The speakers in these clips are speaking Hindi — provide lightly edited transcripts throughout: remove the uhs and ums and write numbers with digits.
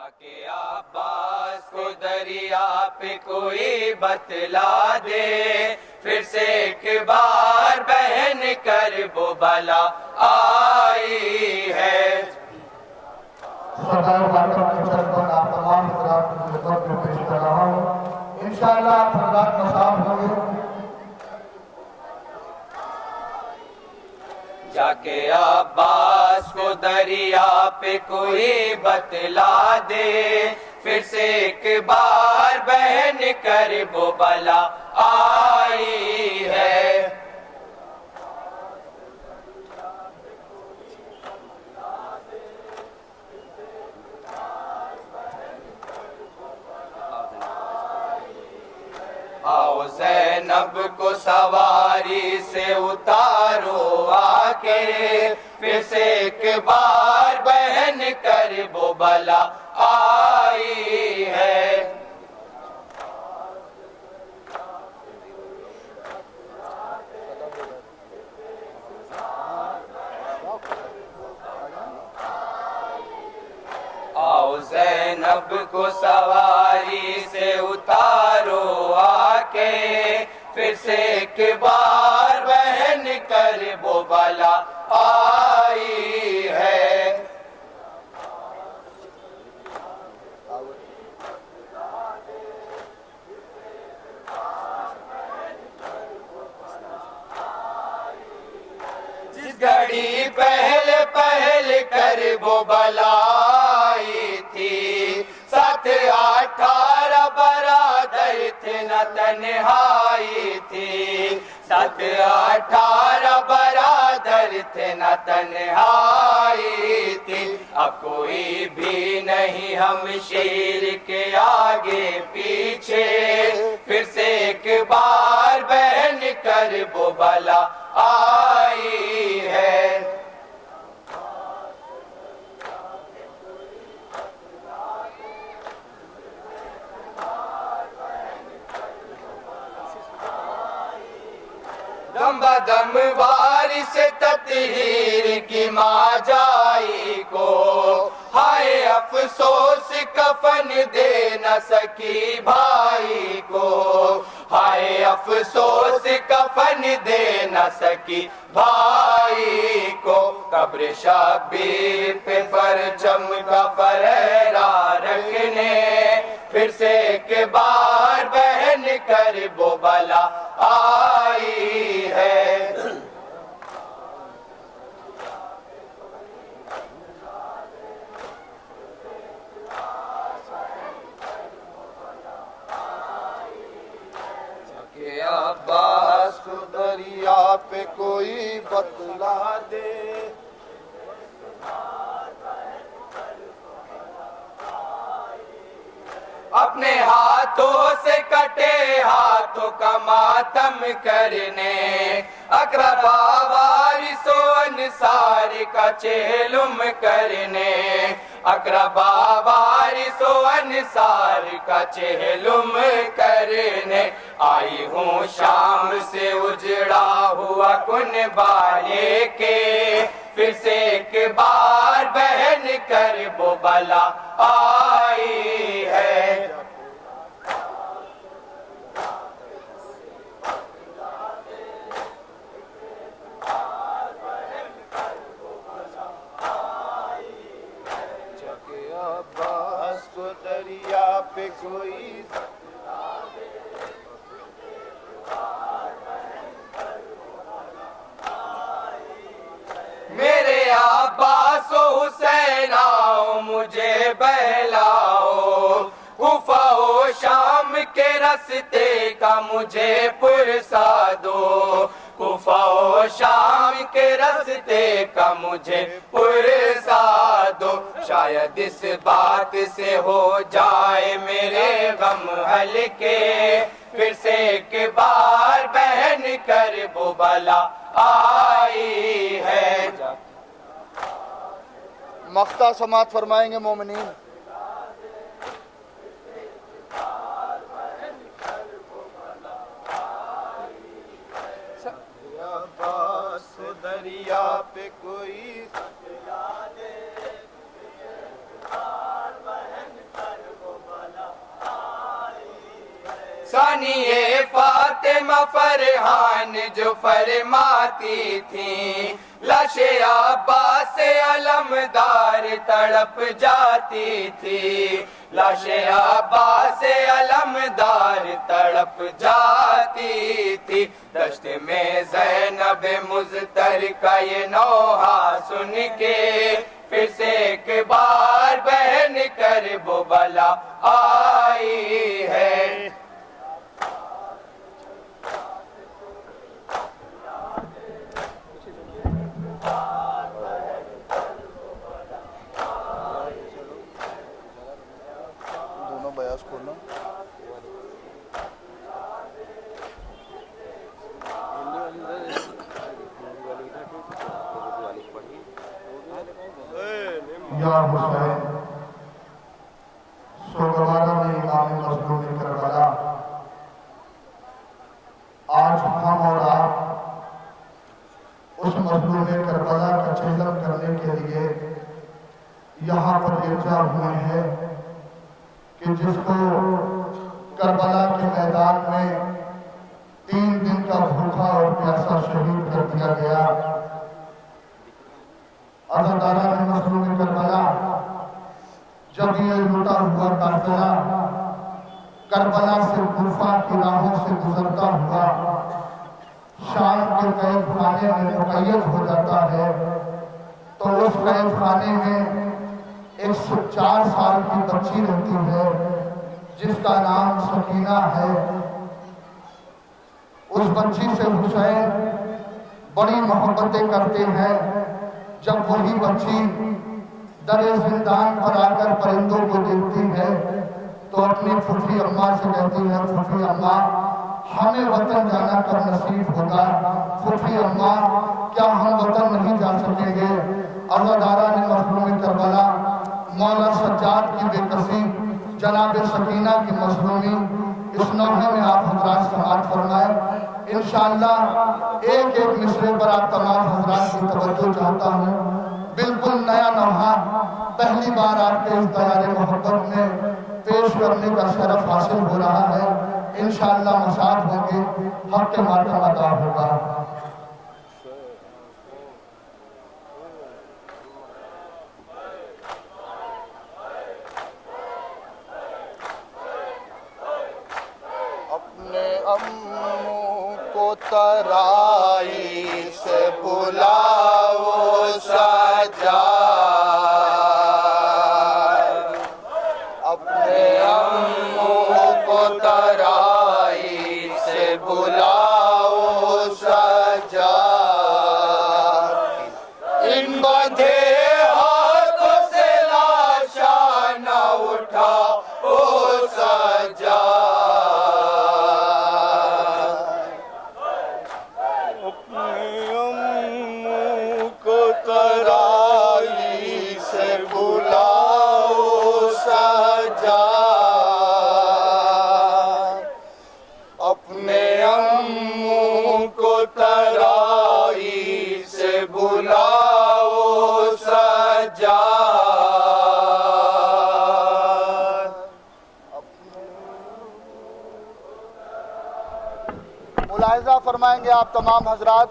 जाके अब्बास को दरिया पे कोई बतला दे, फिर से एक बार बहन कर वो बला आई है। सरदार बादशाह की तरफ पर आप तमाम हज़रात की खिदमत में पेश कर रहा हूँ। इंशाअल्लाह हज़रात नसाब होंगे। जाके अब्बास को दरिया पे कोई बतला दे, फिर से एक बार बहन कर वो बला आई है। आओ ज़ैनब को सवारी से उतारो आके, फिर से एक बार बहन कर वो बला आई है। आओ ज़ैनब को सवारी से उतारो आके, फिर से एक बार बहन कर वो बला आई है। जिस घड़ी पहले पहले कर वो बलाई थी, 7-18 बरादर थे न तन्हाई थी, 7-18 बरादर थे न तन्हाई थी। अब कोई भी नहीं हम शेर के आगे पीछे, फिर से एक बार बहन कर वो बला आई है। दम बदम वारिस ततहीर की माँ जाई को, हाय अफसोस कफन दे न सकी भाई को, हाय अफसोस कफन दे न सकी भाई को। कब्र शबीर पे परचम का फहरा रखने, फिर से एक बार बहन कर वो बला आई है। जाके अब्बास को दरिया पे कोई बतला दे, अपने हाथों से कटे हाथों का मातम करने, अक़रबा वारिसो अंसार का चेहलुम करने, अक़रबा वारिसो अंसार का चेहलुम करने। आई हूँ शाम से उजड़ा हुआ कुनबा लेके, फिर से एक बार बहन कर वो बला आई है। जाके अब्बास को दरिया पे कोई मेरे अब्बास हुसैन आओ मुझे बहलाओ, कुफा ओ शाम के रस्ते का मुझे पुरसा दो, कुफा ओ शाम के रस्ते का मुझे पुरसा दो। शायद इस बात से हो जाए मेरे गम हल्के, फिर से एक बार बहन कर वो बला आई है। मख्ता समात फरमाएंगे मोमिनीन। अब्बास दरिया पे कोई मानिए फातिमा फरहान जो फरमाती थी, लाशे अब्बास अलमदार तड़प जाती थी, लाशे अब्बास अलमदार तड़प जाती थी। दश्त में ज़ैनब मुज़्तर का ये नौहा सुन के फिर से एक बार बहन कर वो बला आई है। दोनों बयास खोलना। या हुसैन सोगवारा में इमाम मज़लूम करबला, आज हम और आप उस मज़लूम करबला का चिल्लम करने के लिए यहाँ पर इकट्ठा हुए हैं कि जिसको करबला के मैदान में 3 दिन का भूखा और प्यासा शहीद कर दिया गया। अज़ादारान मज़लूम करबला, जब ये लुटा हुआ काफिला करबला से कूफा की राहों से गुजरता हुआ शाम के कैद खाने में मुक़य्यद हो जाता है, तो उस कैद खाने में एक 4 साल की बच्ची रहती है जिसका नाम सकीना है। उस बच्ची से हुसैन बड़ी मोहब्बतें करते हैं। जब वही बच्ची दरे जिंदान पर आकर परिंदों को देखती है तो अपनी फूफी अम्मा से कहती है, फूफी अम्मा हमें वतन जाना कब नसीब होगा, फूफी अम्मा क्या हम वतन नहीं जा सकेंगे। अज़ादारान मज़लूम करबला, मौला सज्जाद की बेकसी, जनाब सकीना की मज़लूमी, इस नौहे में आप हज़रात समाअत फरमाएं। इंशाअल्लाह एक एक मिसरे पर आप तमाम हज़रात की तवज्जो चाहता हूँ। बिल्कुल नया नौहा पहली बार आपके इस दयारे मोहब्बत में पेश करने का शरफ हासिल हो रहा है। इंशाअल्लाह मसाद होंगे, हक़ के मातम अदा होगा। अपने अम्मू को तराई से बुलाओ सज्जाद, अपने अम्मू को तराई से बुलाओ सज्जाद, इन बंधे हाथों से लाशा न उठाओ सज्जाद, तराई से बुलाओ सज्जाद, अपने अम्मू को तराई से बुलाओ सज्जाद। मुलाहिज़ा फरमाएंगे आप तमाम हजरात,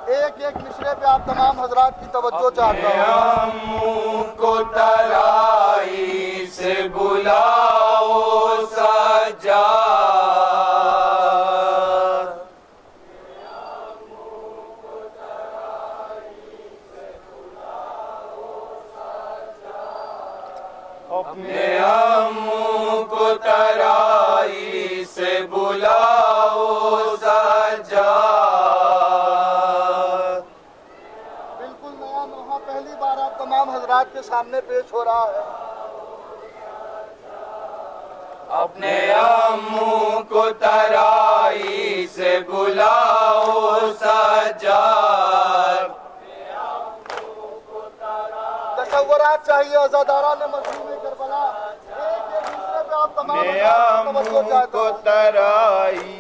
एक एक मिसरे पे आप तमाम हजरात की तवज्जो चाहता हूँ। अम्मू को तराई से बुलाओ सज्जाद, अपने अम्मू को तराई से बुलाओ सज्जाद। पहली बार आप तमाम हजरात के सामने पेश हो रहा है। अपने अम्मू को तराई से बुलाओ सज्जाद, तसव्वुरात चाहिए अज़ादारान मज़लूम करबला, एक एक दूसरे पे आप तमाम हजरात की तवज्जो चाहते हो। तराई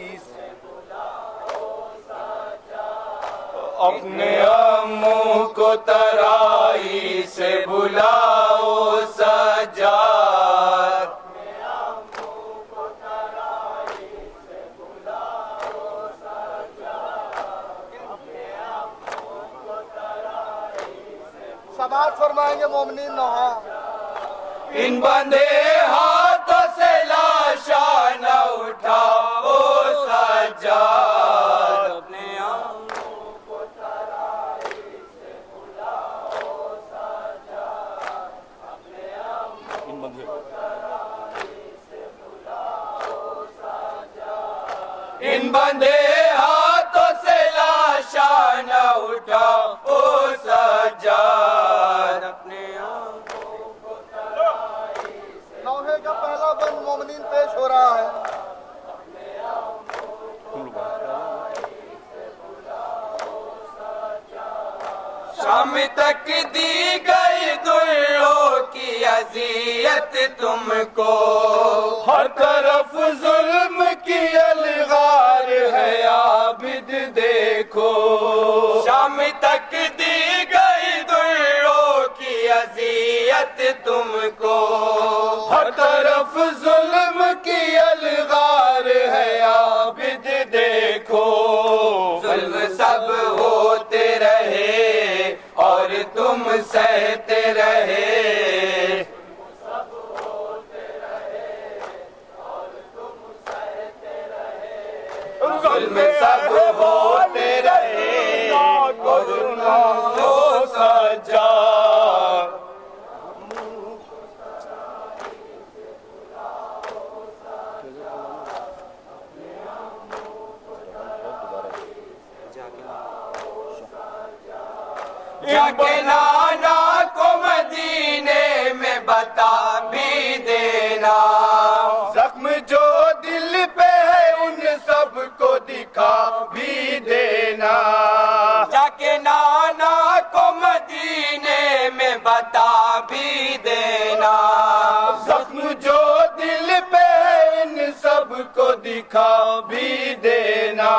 अपने अम्मू को तराई से बुलाओ सज्जाद, समाज फरमाएंगे मोमिनीन नौहा। इन बंधे हाथों से लाशा न उठाओ सज्जाद, अपने आंखों को तराई से बुलाओ सज्जाद, अपने आंखों को तराई से बुलाओ सज्जाद। इन बंधे हाथों से लाशा न उठाओ सज्जाद, अपने नौहे का पहला बंद मोमिनीन पेश हो रहा है। शाम तक दी गई दुर्रों की अजियत तुमको, हर तरफ जुल्म की अलगार है आबिद देखो। शाम तक दी गई दुर्रों की अजियत तुमको, हर तरफ जुल्म की अलगार है आबिद देखो। जुल्म सब होते रहे और तुम सहते रहे, जुल्म सब होते रहे और तुम सजा। जाके नाना को मदीने में बता भी देना, जख्म जो दिल पे है उन सब को दिखा भी देना। जाके नाना को मदीने में बता भी देना, जख्म जो दिल पे है इन सब को दिखा भी देना।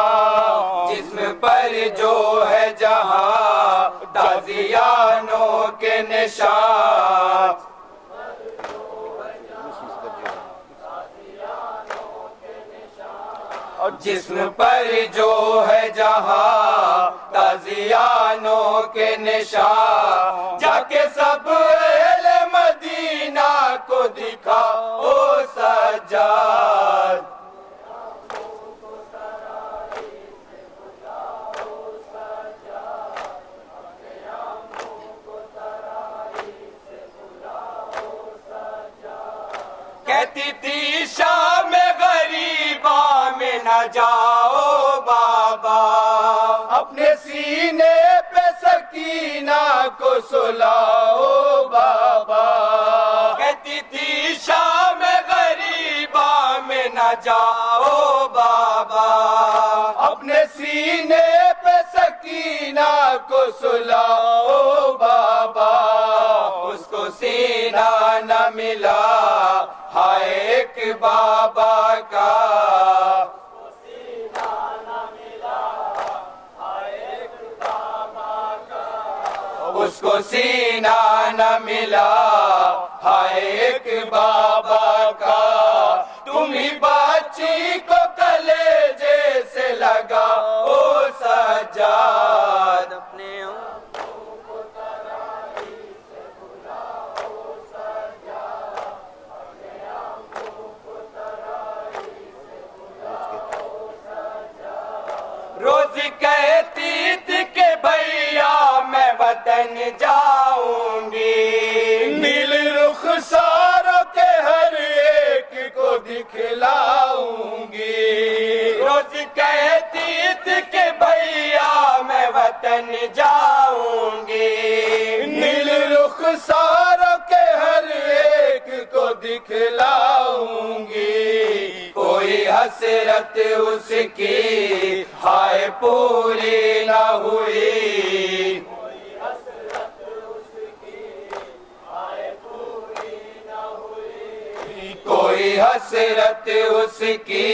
जिस्म पर जो है जहां ताजियानों के निशान, और जिस्म पर जो है जहां ताजियानों के निशान, जाके सब अहले मदीना को दिखाओ सज्जाद। कहती थी शाम गरीबा में न जाओ बाबा, अपने सीने पे सकीना को सुलाओ बाबा। कहती थी शाम गरीबा में न जाओ बाबा, अपने सीने पे सकीना को सुलाओ बाबा। उसको सीना न मिला हाय एक बाबा का, उसको सीना न मिला हाय एक बाबा का, उसको सीना न मिला हाय एक बाबा का। तुम ही बच्ची को कलेजे से लगाओ सज्जाद, अपने रोज कहती थी कि भैया मैं वतन जाऊंगी, नील रुखसारों के हर एक को दिखलाऊंगी। रोज कहती थी कि भैया मैं वतन जाऊंगी, नील रुखसारों के हर एक को दिखलाऊंगी। कोई हसरत उसकी हाय पूरी न हुई, कोई हसरत उसकी हाय पूरी न हुई, कोई हसरत उसकी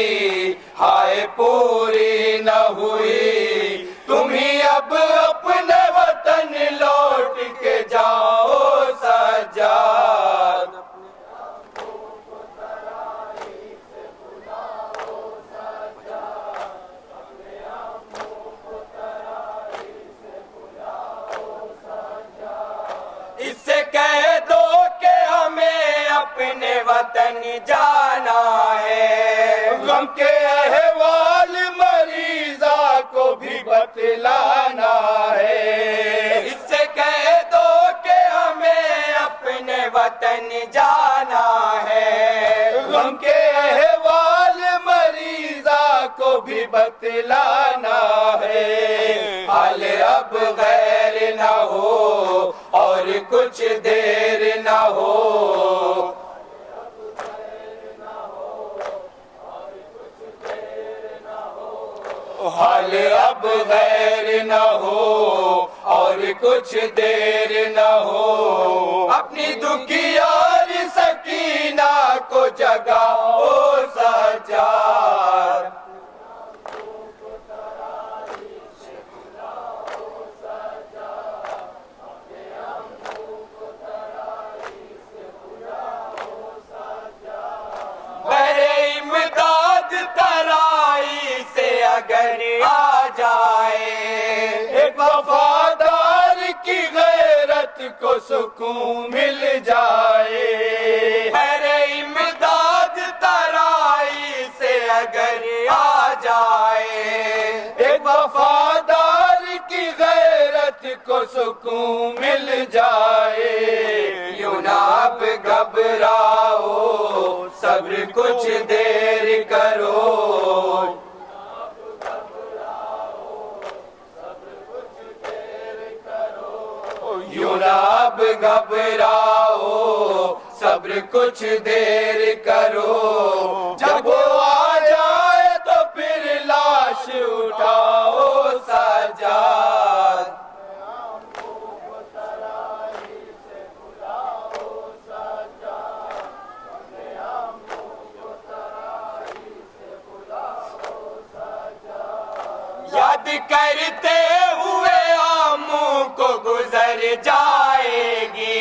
हाय पूरी न हुई। तुम ही अब अपने वतन लौट के जाओ सज्जाद, अपने वतन जाना है। गम के अहवाल मरीजा को भी बतलाना है। इससे कह दो कि हमें अपने वतन जाना है। गम के अहवाल मरीजा को भी बतलाना है। हाल अब गैर न हो और कुछ देर न हो। हाल अब गैर न हो और कुछ देर न हो। अपनी दुखियार सकीना को जगाओ सज्जाद। बरे इमदाद तराई से अगर आ जाए, एक वफादार की गैरत को सुकून मिल जाए। बरे इमदाद तराई से अगर आ जाए, एक वफादार की गैरत को सुकून मिल जाए। यूं ना अब घबराओ, सब्र कुछ देर करो। यूं ना अब घबराओ, सब्र कुछ देर करो। जब वो आ जाए तो फिर लाश उठाओ सज्जाद। याद करते हुए आमों को गुजर जाएगी।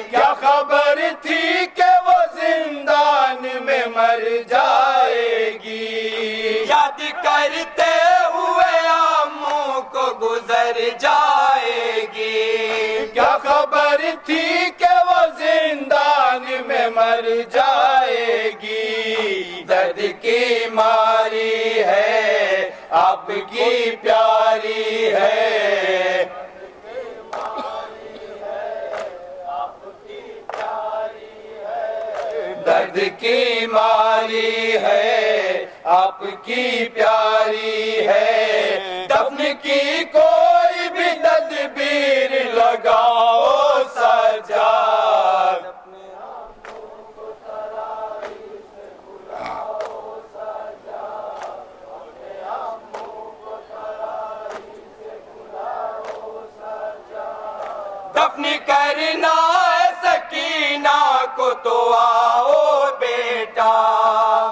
क्या खबर थी कि वो जिंदान में मर जाएगी। याद करते हुए आमों को गुजर जाएगी। क्या खबर थी कि वो जिंदान में मर जाएगी। दर्द की मारी है, आपकी प्यारी है। दर्द की मारी है, आपकी प्यारी है। दफन की कोई भी तदबीर लगाओ सज्जाद। दफन करना है सकीना को तो आओ बेटा।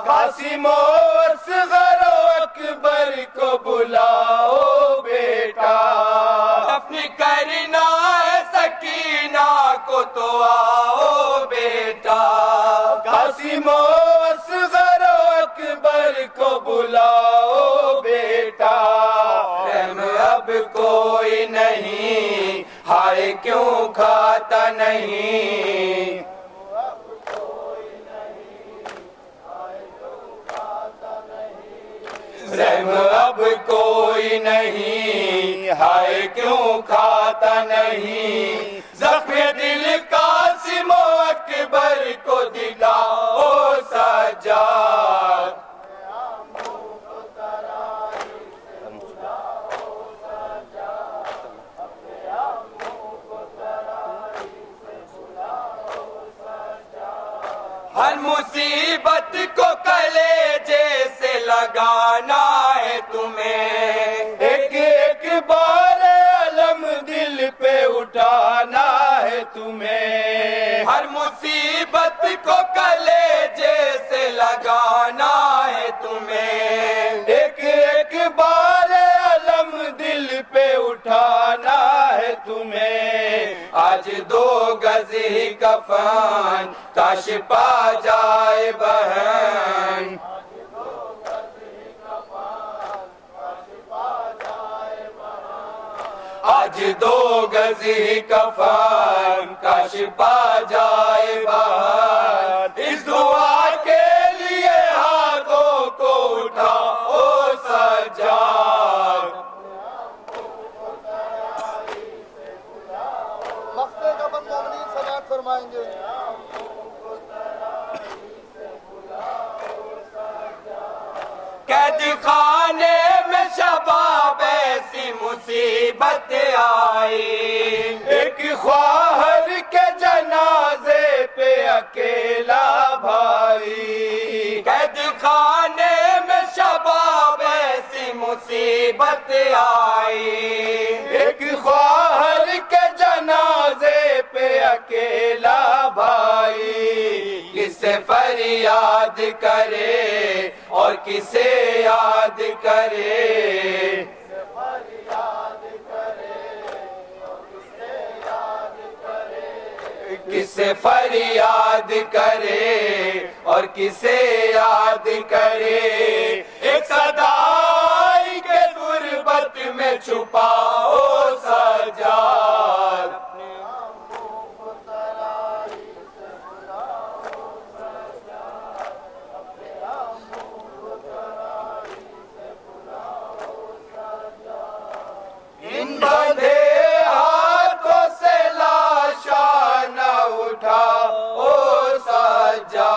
कासिम असगर अकबर को बुलाओ बेटा। दफन करना है सकीना को तो आओ बेटा। कासिम असगर अकबर को बुलाओ बेटा। रहम अब कोई नहीं, हाय क्यों खाता नहीं। रहम अब कोई नहीं, हाय क्यों खाता नहीं। जख्म दिल कासिम अकबर को दिलाओ सज्जाद। हर मुसीबत को कलेजे से लगाना है तुम्हें। एक एक बार अलम दिल पे उठाना है तुम्हें। हर मुसीबत को कलेजे से लगाना है तुम्हें। एक एक बार अलम दिल पे उठाना है तुम्हें। आज 2 गज ही कफन काश पा जाए बहन। आज 2 गज ही कफन काश पा जाए बहन। कैद खाने में शबाब ऐसी मुसीबत आई, एक ख्वाहर के जनाजे पे अकेला भाई, कैद खाने में शबाब ऐसी मुसीबत आई, एक ख्वाहर के जनाजे पे अकेला भाई, किसे फरियाद करे और किसे याद करे, किसे फरियाद करे और किसे याद करे, एक सदाई के गुर्बत में छुपाओ सजाद, इन बंधे हाथों से लाशा न उठाओ सजा।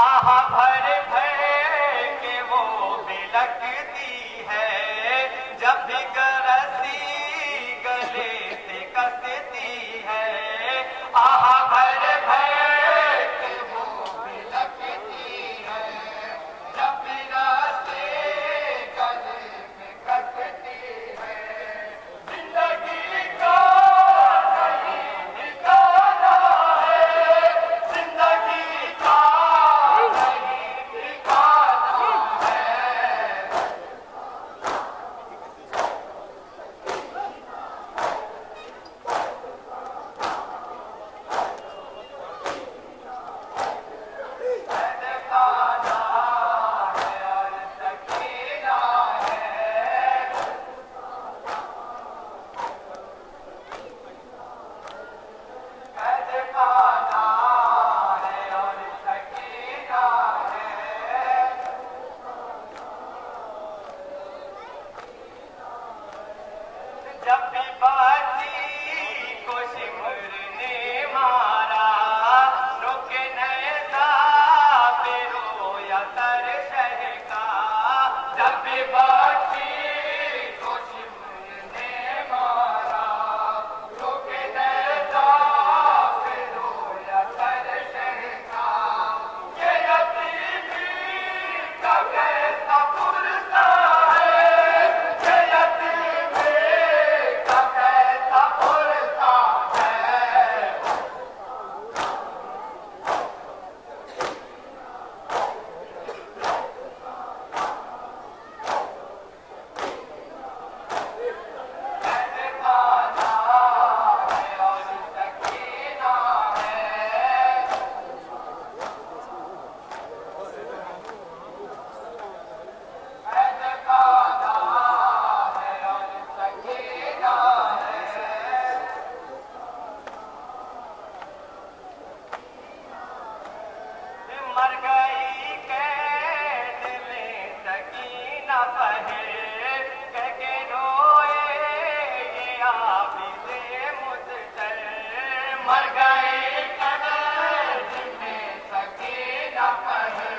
आहा भर भर के वो बिलकती है, जब भी गरसी गले से कसती है। आहा भर भर के वो बिलकती है, जब भी रसी गले में कसती है। जिंदगी का नहीं ठिकाना है, जिंदगी का नहीं ठिकाना है। सदकाना है और सकीना है, सदकाना है और सकीना है। जब भी बाती को सिमर ने मारा, रोके नैना पे रोया तर शहका। जब भी बाती को सिमर ने मारा, रोके नैना पे रोया तर शहका। ये यतीमी का कैसा पुरसा है, ये यतीमी का कैसा पुरसा है। सदकाना है और सकीना है, सदकाना है और सकीना है। मर गई कैद में सकीना कहे, कह के रोए ये आबिदे मुझसे। मर गई कैद में सकीना कहे,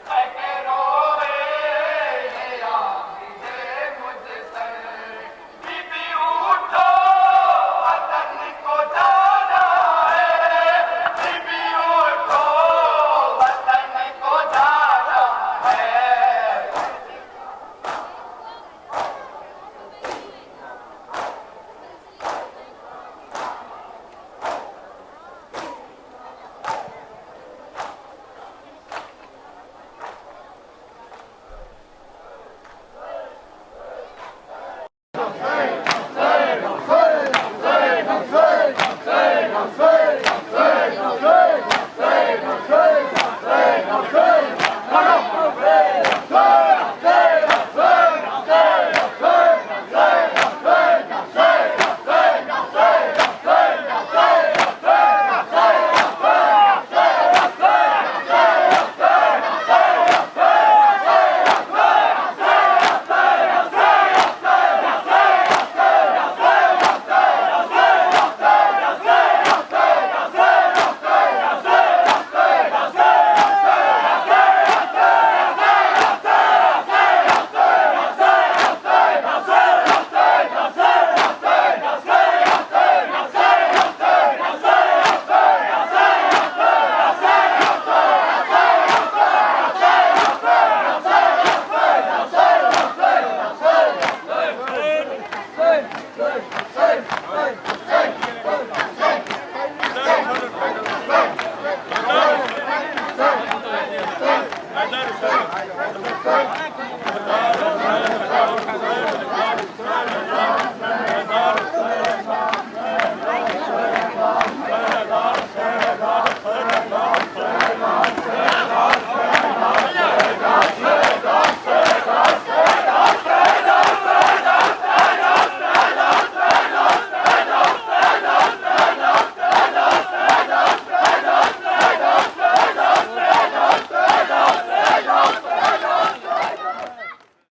कह के रोए ये आबिदे मुझसे। बीबी उठो वतन को जाना है, बीबी उठो वतन को जाना है।